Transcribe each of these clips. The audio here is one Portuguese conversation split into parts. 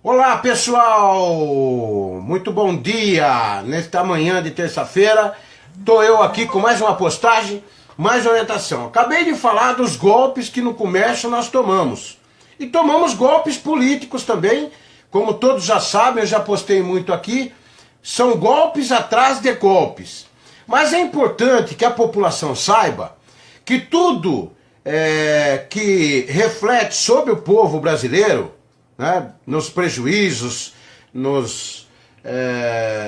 Olá pessoal, muito bom dia. Nesta manhã de terça-feira estou eu aqui com mais uma postagem, mais orientação. Acabei de falar dos golpes que no comércio nós tomamos, e tomamos golpes políticos também, como todos já sabem, eu já postei muito aqui. São golpes atrás de golpes, mas é importante que a população saiba que tudo que reflete sobre o povo brasileiro, né, nos prejuízos,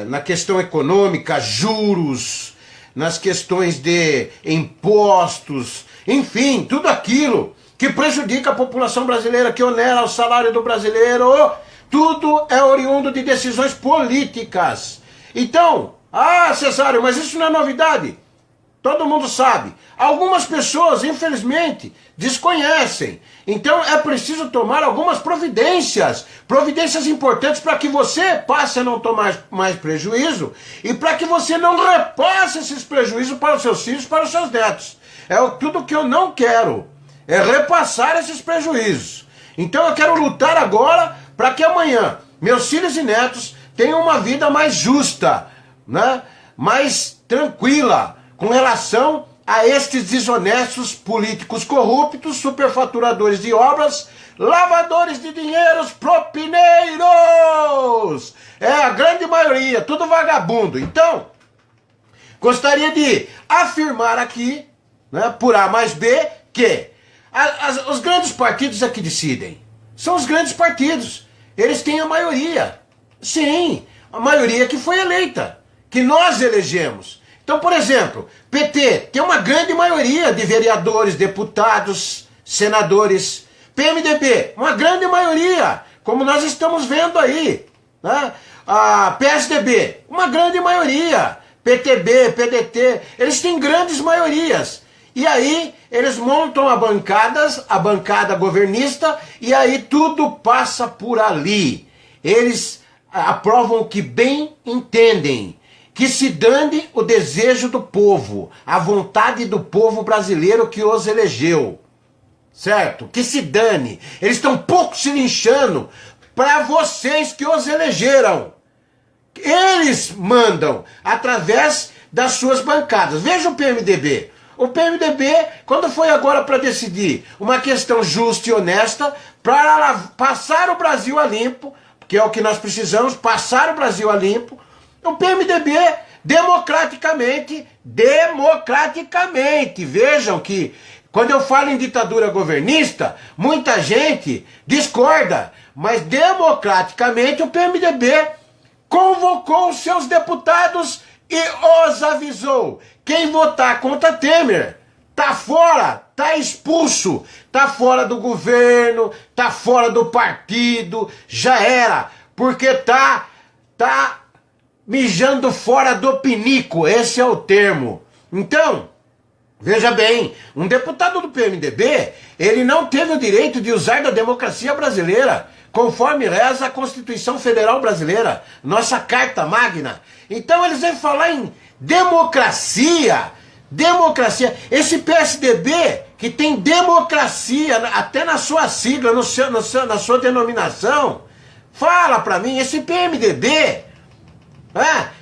na questão econômica, juros, nas questões de impostos, enfim, tudo aquilo que prejudica a população brasileira, que onera o salário do brasileiro, tudo é oriundo de decisões políticas. Então, Cesário, mas isso não é novidade. Todo mundo sabe. Algumas pessoas, infelizmente, desconhecem. Então é preciso tomar algumas providências. Providências importantes para que você passe a não tomar mais prejuízo e para que você não repasse esses prejuízos para os seus filhos, para os seus netos. Tudo que eu não quero é repassar esses prejuízos. Então eu quero lutar agora para que amanhã meus filhos e netos tenham uma vida mais justa, né? Mais tranquila, com relação a estes desonestos políticos corruptos, superfaturadores de obras, lavadores de dinheiros, propineiros. É a grande maioria, tudo vagabundo. Então, gostaria de afirmar aqui, né, por A mais B, que os grandes partidos é que decidem. São os grandes partidos. Eles têm a maioria. Sim, a maioria que foi eleita, que nós elegemos. Então, por exemplo, PT tem uma grande maioria de vereadores, deputados, senadores. PMDB, uma grande maioria, como nós estamos vendo aí, né? A PSDB, uma grande maioria. PTB, PDT, eles têm grandes maiorias. E aí eles montam a bancada governista, e aí tudo passa por ali. Eles aprovam o que bem entendem. Que se dane o desejo do povo, a vontade do povo brasileiro que os elegeu. Certo? Que se dane. Eles estão pouco se linchando para vocês que os elegeram. Eles mandam através das suas bancadas. Veja o PMDB. O PMDB, quando foi agora para decidir uma questão justa e honesta, para passar o Brasil a limpo, que é o que nós precisamos, passar o Brasil a limpo, o PMDB, democraticamente, vejam que quando eu falo em ditadura governista, muita gente discorda, mas democraticamente o PMDB convocou os seus deputados e os avisou. Quem votar contra Temer tá fora, tá expulso, tá fora do governo, tá fora do partido, já era, porque tá mijando fora do pinico, esse é o termo. Então, veja bem, um deputado do PMDB, ele não teve o direito de usar da democracia brasileira, conforme reza a Constituição Federal Brasileira, nossa Carta Magna. Então eles vêm falar em democracia, esse PSDB, que tem democracia, até na sua sigla, na sua denominação, fala pra mim, esse PMDB...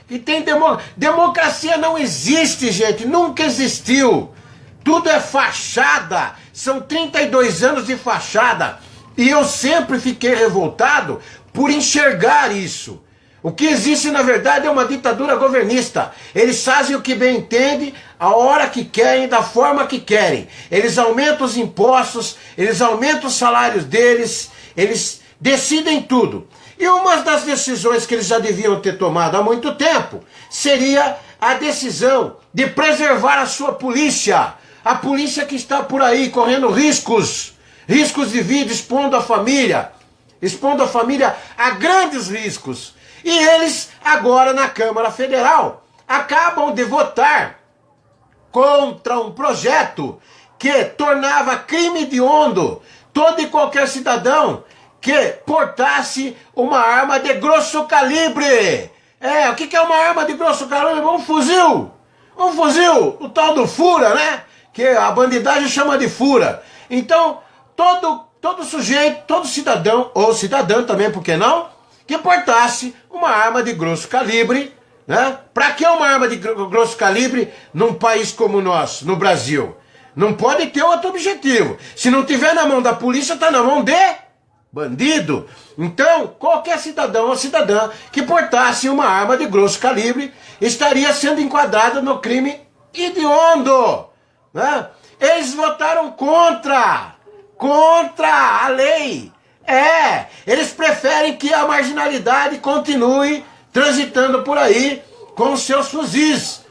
que tem democracia não existe, gente, nunca existiu. Tudo é fachada, são 32 anos de fachada. E eu sempre fiquei revoltado por enxergar isso. O que existe na verdade é uma ditadura governista. Eles fazem o que bem entendem, a hora que querem, da forma que querem. Eles aumentam os impostos, eles aumentam os salários deles, eles decidem tudo. E uma das decisões que eles já deviam ter tomado há muito tempo seria a decisão de preservar a sua polícia. A polícia que está por aí correndo riscos de vida, expondo a família a grandes riscos. E eles agora na Câmara Federal acabam de votar contra um projeto que tornava crime hediondo todo e qualquer cidadão que portasse uma arma de grosso calibre. O que é uma arma de grosso calibre? Um fuzil, o tal do fura, né? Que a bandidagem chama de fura. Então, todo todo sujeito, todo cidadão, ou cidadã também, por que não, que portasse uma arma de grosso calibre, né? Para que uma arma de grosso calibre num país como o nosso, no Brasil? Não pode ter outro objetivo. Se não tiver na mão da polícia, está na mão de bandido. Então, qualquer cidadão ou cidadã que portasse uma arma de grosso calibre estaria sendo enquadrado no crime hediondo, né? Eles votaram contra a lei. Eles preferem que a marginalidade continue transitando por aí com seus fuzis,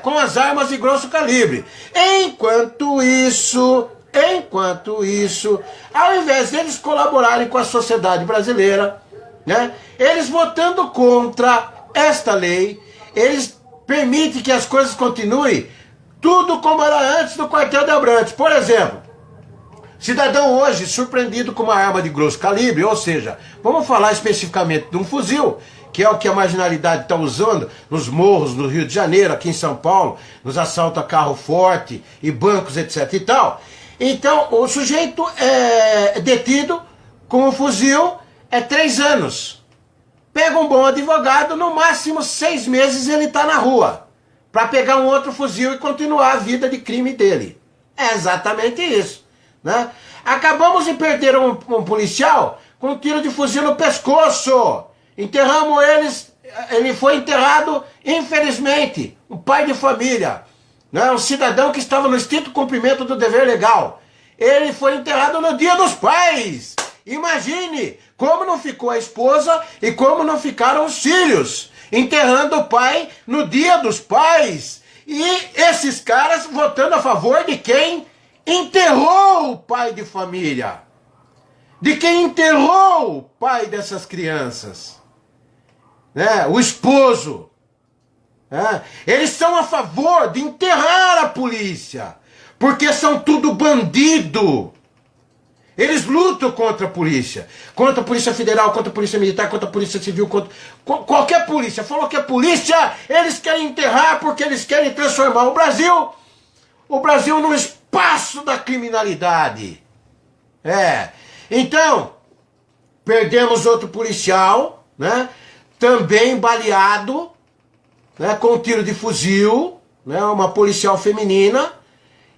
com as armas de grosso calibre. Enquanto isso, ao invés deles colaborarem com a sociedade brasileira, né, eles votando contra esta lei, eles permitem que as coisas continuem tudo como era antes do quartel de Abrantes. Por exemplo, cidadão hoje surpreendido com uma arma de grosso calibre, ou seja, vamos falar especificamente de um fuzil, que é o que a marginalidade está usando nos morros no Rio de Janeiro, aqui em São Paulo, nos assaltos a carro forte e bancos, etc e tal. Então, o sujeito é detido com um fuzil 3 anos. Pega um bom advogado, no máximo 6 meses ele está na rua, para pegar um outro fuzil e continuar a vida de crime dele. É exatamente isso, né? Acabamos de perder um policial com um tiro de fuzil no pescoço. Enterramos ele foi enterrado, infelizmente, um pai de família, né? Um cidadão que estava no estrito cumprimento do dever legal. Ele foi enterrado no Dia dos Pais. Imagine como não ficou a esposa e como não ficaram os filhos, enterrando o pai no Dia dos Pais. E esses caras votando a favor de quem enterrou o pai de família, de quem enterrou o pai dessas crianças, né? O esposo. Eles são a favor de enterrar a polícia, porque são tudo bandido. Eles lutam contra a polícia federal, contra a polícia militar, contra a polícia civil, contra qualquer polícia. Falou que é polícia, eles querem enterrar porque eles querem transformar o Brasil num espaço da criminalidade. Então, perdemos outro policial, né? Também baleado, né? Com um tiro de fuzil, né? Uma policial feminina,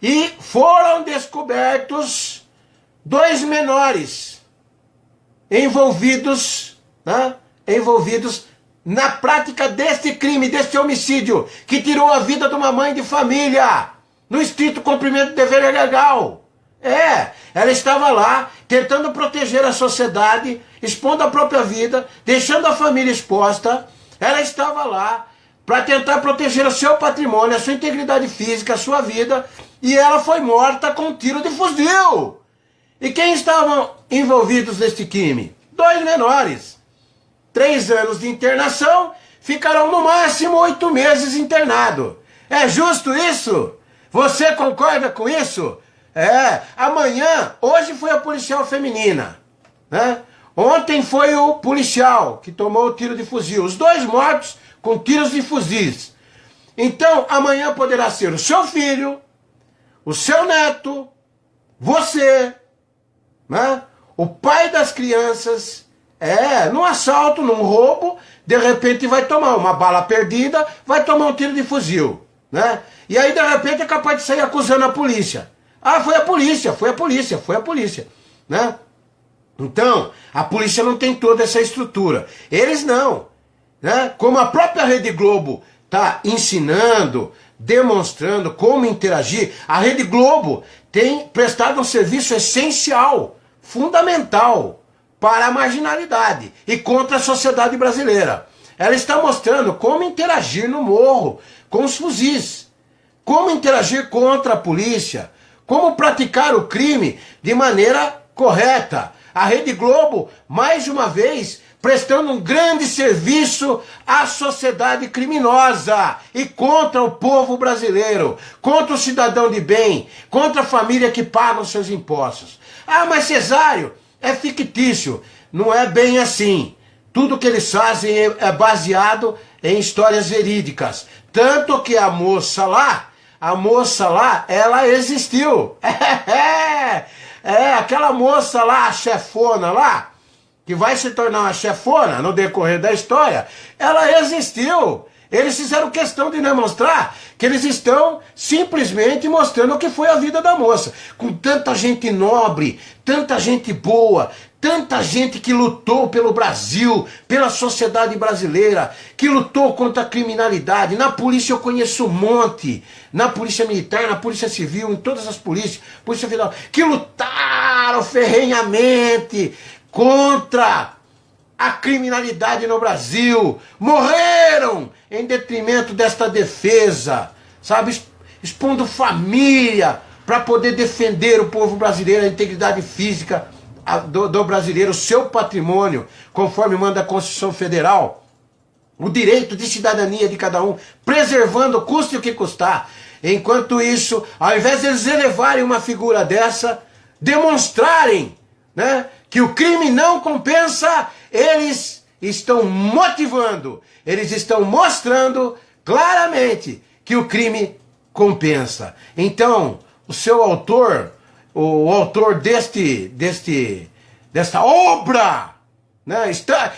e foram descobertos 2 menores envolvidos, né? Envolvidos na prática deste crime, deste homicídio, que tirou a vida de uma mãe de família, no estrito cumprimento do dever legal. Ela estava lá tentando proteger a sociedade, expondo a própria vida, deixando a família exposta. Ela estava lá para tentar proteger o seu patrimônio, a sua integridade física, a sua vida, e ela foi morta com um tiro de fuzil. E quem estavam envolvidos neste crime? 2 menores. 3 anos de internação, ficarão no máximo 8 meses internado. É justo isso? Você concorda com isso? Amanhã, hoje foi a policial feminina, né? Ontem foi o policial que tomou o tiro de fuzil. Os 2 mortos com tiros de fuzis. Então, amanhã poderá ser o seu filho, o seu neto, você, né? O pai das crianças, num assalto, num roubo, de repente vai tomar uma bala perdida, vai tomar um tiro de fuzil, né? E aí, de repente, é capaz de sair acusando a polícia. Foi a polícia, né? Então, a polícia não tem toda essa estrutura. Eles não, né? Como a própria Rede Globo está ensinando, demonstrando como interagir, a Rede Globo tem prestado um serviço essencial, fundamental para a marginalidade e contra a sociedade brasileira. Ela está mostrando como interagir no morro com os fuzis, como interagir contra a polícia, como praticar o crime de maneira correta. A Rede Globo, mais uma vez, prestando um grande serviço à sociedade criminosa e contra o povo brasileiro, contra o cidadão de bem, contra a família que paga os seus impostos. Mas Cesário, é fictício. Não é bem assim. Tudo que eles fazem é baseado em histórias verídicas. Tanto que a moça lá, ela existiu. É, aquela moça lá, a chefona lá, que vai se tornar uma chefona no decorrer da história, ela existiu. Eles fizeram questão de demonstrar que eles estão simplesmente mostrando o que foi a vida da moça. Com tanta gente nobre, tanta gente boa, tanta gente que lutou pelo Brasil, pela sociedade brasileira, que lutou contra a criminalidade. Na polícia eu conheço um monte, na polícia militar, na polícia civil, em todas as polícias, polícia federal, que lutaram ferrenhamente contra a criminalidade no Brasil, morreram em detrimento desta defesa, sabe, expondo família para poder defender o povo brasileiro, a integridade física do brasileiro, o seu patrimônio, conforme manda a Constituição Federal, o direito de cidadania de cada um, preservando, custe o que custar. Enquanto isso, ao invés de eles elevarem uma figura dessa, demonstrarem, né, que o crime não compensa, eles estão motivando, eles estão mostrando claramente que o crime compensa. Então, o seu autor, o autor desta obra, né,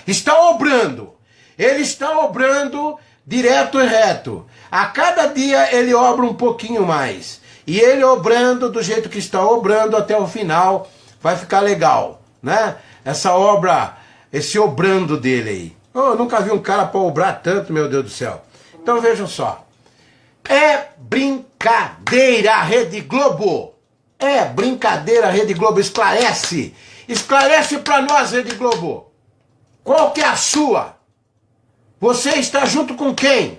está obrando. Ele está obrando direto e reto. A cada dia ele obra um pouquinho mais. E ele obrando do jeito que está obrando até o final, vai ficar legal, né? Essa obra, esse obrando dele aí. Oh, eu nunca vi um cara para obrar tanto, meu Deus do céu. Então vejam só. É brincadeira, Rede Globo. É brincadeira, Rede Globo. Esclarece. Esclarece para nós, Rede Globo. Qual que é a sua? Você está junto com quem?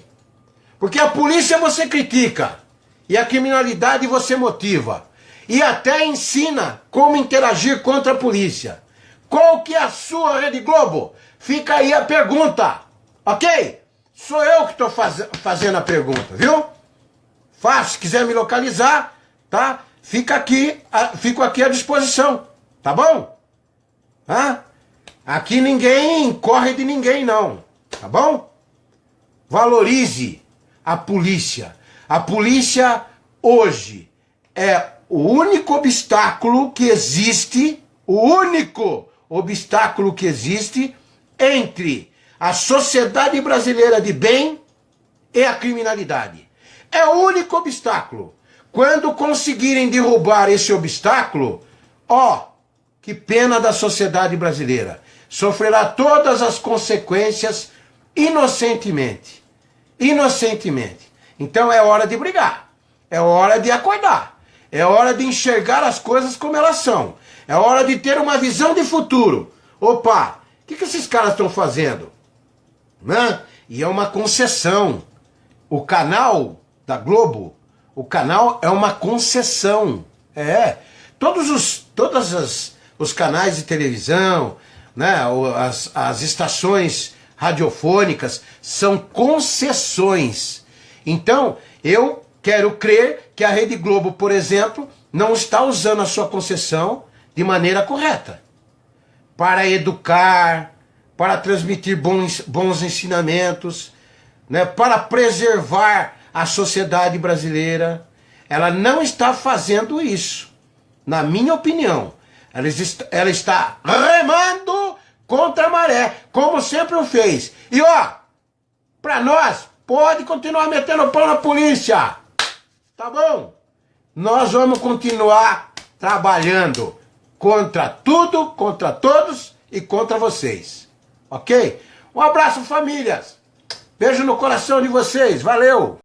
Porque a polícia você critica. E a criminalidade você motiva. E até ensina como interagir contra a polícia. Qual que é a sua, Rede Globo? Fica aí a pergunta, ok? Sou eu que estou fazendo a pergunta, viu? Fácil, se quiser me localizar, tá? Fico aqui à disposição, tá bom? Ah? Aqui ninguém corre de ninguém não, tá bom? Valorize a polícia. A polícia hoje é o único obstáculo que existe, entre a sociedade brasileira de bem e a criminalidade. É o único obstáculo. Quando conseguirem derrubar esse obstáculo, ó, que pena da sociedade brasileira. Sofrerá todas as consequências inocentemente. Inocentemente. Então é hora de brigar. É hora de acordar. É hora de enxergar as coisas como elas são. É hora de ter uma visão de futuro. Opa, o que esses caras estão fazendo? Né? E é uma concessão. O canal da Globo, o canal é uma concessão. É. Todos os canais de televisão, né, as estações radiofônicas são concessões. Então, eu quero crer que a Rede Globo, por exemplo, não está usando a sua concessão de maneira correta. Para educar, para transmitir bons ensinamentos, né, para preservar a sociedade brasileira. Ela não está fazendo isso. Na minha opinião, ela está remando contra a maré, como sempre o fez. E ó, para nós, pode continuar metendo pau na polícia. Tá bom? Nós vamos continuar trabalhando contra tudo, contra todos e contra vocês. Ok? Um abraço, famílias. Beijo no coração de vocês. Valeu!